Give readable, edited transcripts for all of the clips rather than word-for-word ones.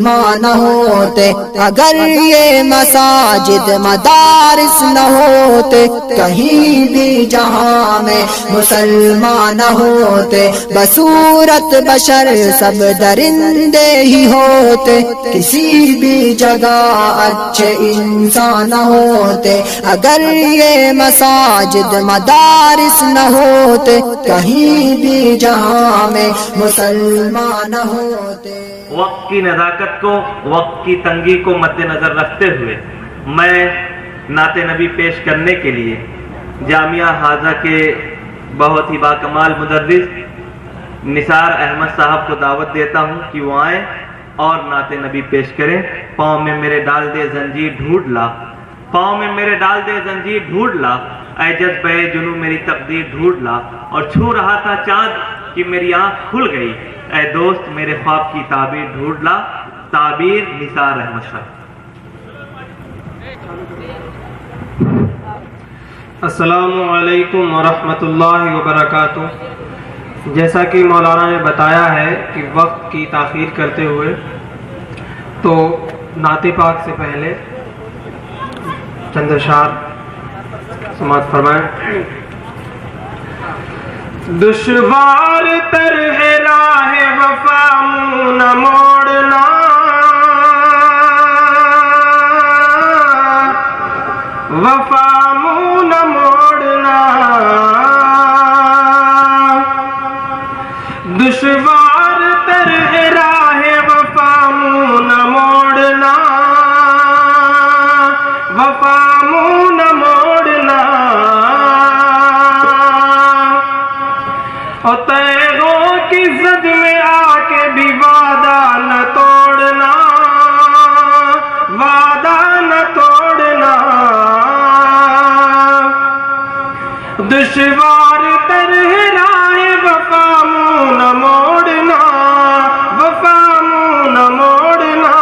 نہ ہوتے، اگر یہ مساجد مدارس نہ ہوتے، کہیں بھی جہاں میں مسلمان نہ ہوتے، بصورت بشر سب درندے ہی ہوتے، کسی بھی جگہ اچھے انسان نہ ہوتے، اگر یہ مساجد مدارس نہ ہوتے، کہیں بھی جہاں میں مسلمان نہ ہوتے۔ وقت کی نزاکت کو، وقت کی تنگی کو مد نظر رکھتے ہوئے میں نعت نبی پیش کرنے کے لیے جامعہ حاضہ کے بہت ہی باکمال مدرس نثار احمد صاحب کو دعوت دیتا ہوں کہ وہ آئیں اور نعت نبی پیش کریں۔ پاؤں میں میرے ڈال دے زنجیر ڈھونڈ لا، پاؤں میں میرے ڈال دے زنجیر ڈھونڈ لا، اے جذبہ جنوں میری تقدیر ڈھونڈ لا، اور چھو رہا تھا چاند کہ میری آنکھ کھل گئی، اے دوست میرے خواب کی تعبیر ڈھونڈ لا۔ تعبیر نثار احمد صاحب۔ السلام علیکم ورحمۃ اللہ وبرکاتہ۔ جیسا کہ مولانا نے بتایا ہے کہ وقت کی تاخیر کرتے ہوئے تو نعت پاک سے پہلے چند اشعار سماعت فرمائیں۔ دشوار تر ہے راہ وفا منہ نہ موڑنا، وفا منہ نہ موڑنا، دشوار تر ہے راہ وفا منہ نہ موڑنا، وفا منہ نہ موڑنا، اور تیغوں کی زد میں آ کے بھی وعدہ نہ توڑنا، وعدہ نہ توڑنا، دشوار تر ہے راہ وفا منہ نہ موڑنا، وفا منہ نہ موڑنا،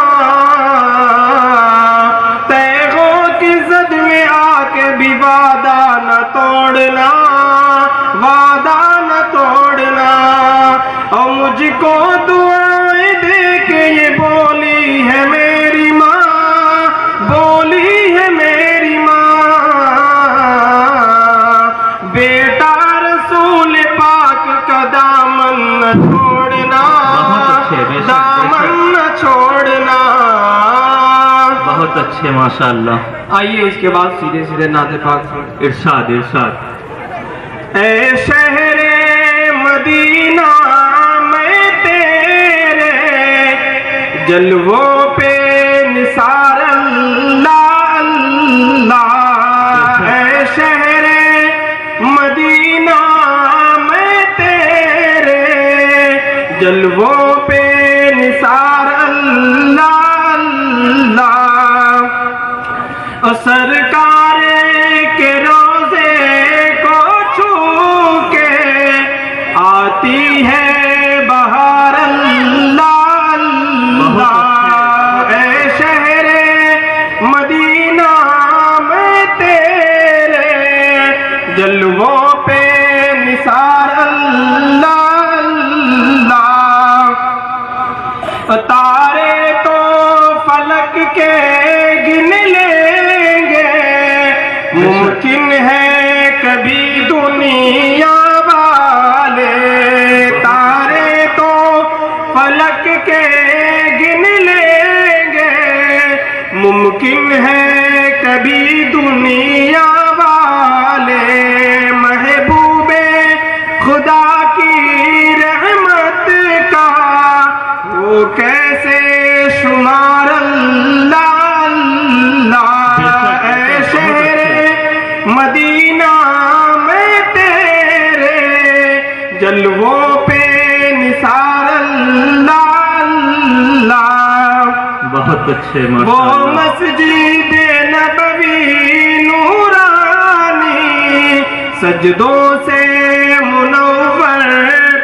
تیغوں کی زد میں آ کے بھی وعدہ نہ توڑنا، وعدہ نہ توڑنا، اور مجھ کو دعائیں دے کے یہ بولی ہے میری ماں، بولی ہے میری ماں، بیٹا رسول پاک کا دامن نہ چھوڑنا، دامن نہ چھوڑنا۔ بہت اچھے ماشاءاللہ۔ آئیے اس کے بعد سیدھے سیدھے نعت پاک سے ارشاد ارشاد۔ اے شہر مدینہ میں تیرے جلووں پہ نثار اللہ اللہ، اے شہر مدینہ میں تیرے جلووں پہ نثار اللہ اللہ، اور سرکار کے روزے کو چھو کے آتی ہے بہار اللہ اللہ، اے شہر مدینہ میں تیرے جلووں پہ نثار اللہ اللہ، تارے تو فلک کے گن لیں گے، ممکن ہے کبھی دنیا والے، تارے تو فلک کے گن لیں گے، ممکن ہے کبھی دنیا والے، محبوب خدا کی رحمت کا وہ کیسے شمار اللہ اللہ، اے شہر مدینہ میں تیرے جلووں پہ نثار اللہ اللہ۔ بہت اچھے وہ ماشاءاللہ۔ مسجد نبوی نورانی سجدوں سے منور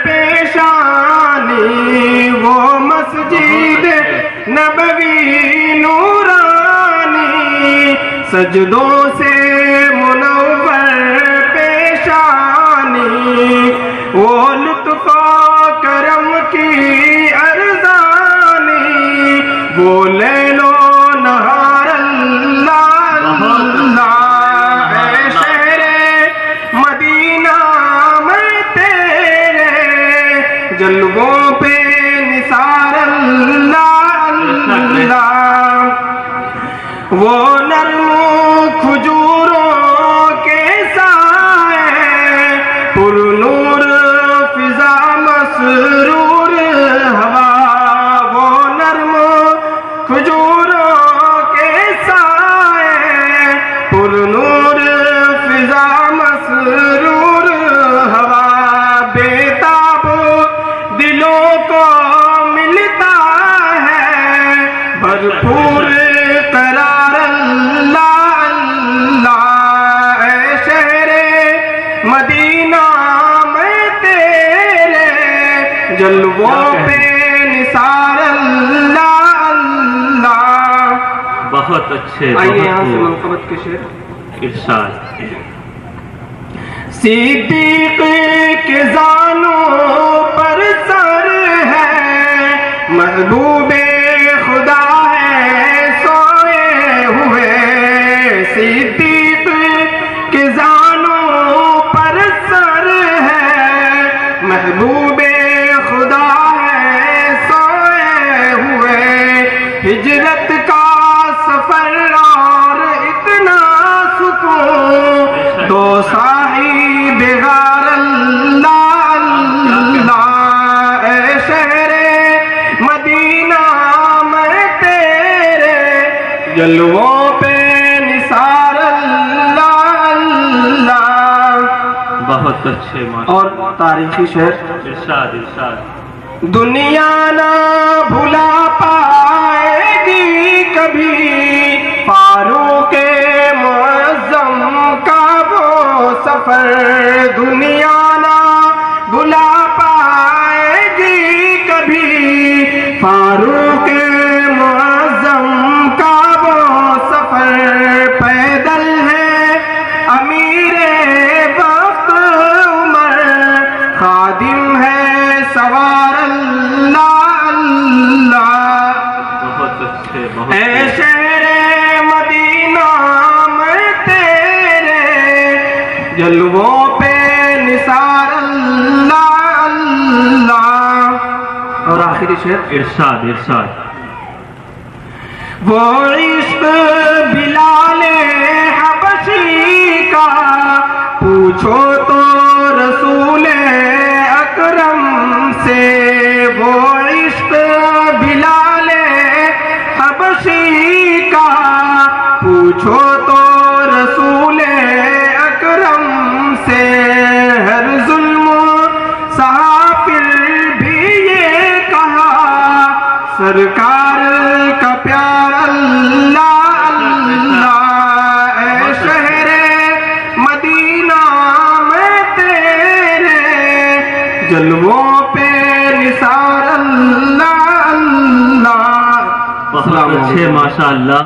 پیشانی، وہ مسجد نبوی نورانی سجدوں سے منور پیشانی، وہ لطف و کرم کی ارزانی وہ لیلو نہار اللہ اللہ، اے شہر مدینہ میں تیرے جلووں پہ نثار اللہ اللہ، وہ نرم کھجوروں کے سائے پر نور فضا مسرور ہوا، وہ نرم کھجوروں کے سائے پر نور فضا مسرور ہوا، بےتاب دلوں کو ملتا ہے بھرپور قرار اللہ اللہ، اے شہر مدینہ میں تیرے جلووں پہ نثار اللہ اللہ۔ بہت اچھے، آئیے یہاں سے بہت منقبت کے شعر۔ ارشاد۔ صدیق کے زانوں پر سر ہے، محبوب خدا ہے سوئے ہوئے، صدیق کے زانوں پر سر ہے، محبوب خدا ہے سوئے ہوئے، ہجرت کا سفر اور اتنا سکون، دو صاحب غار اللہ اللہ، اے شہر مدینہ میں تیرے جلووں پہ نثار اللہ اللہ۔ بہت اچھے ماشاء اور تاریخی شعر۔ ارشاد ارشاد۔ دنیا نہ بھلا پائے گی کبھی فاروق معظم کا وہ سفر، دنیا نہ بھلا پائے گی کبھی فاروق معظم کا وہ سفر، پیدل ہے امیر وقت عمر، خادم ہے سوار اللہ اللہ، بہت اچھے، بہت اے شہر مدینہ میں تیرے جلووں پہ نثار اللہ اللہ۔ اور آخری شعر۔ ارشاد ارشاد۔ وہ عشق بلال حبشی کا پوچھو تو رسول اکرم سے، وہ عشق بلال حبشی کا پوچھو تو رسول اکرم سے، ہر ظلم سہا پھر بھی یہ کہا سرکار کا پیار اللہ اللہ، اے شہر مدینہ میں تیرے جلووں پہ نثار اللہ اللہ۔ بہت اچھے ماشاء اللہ۔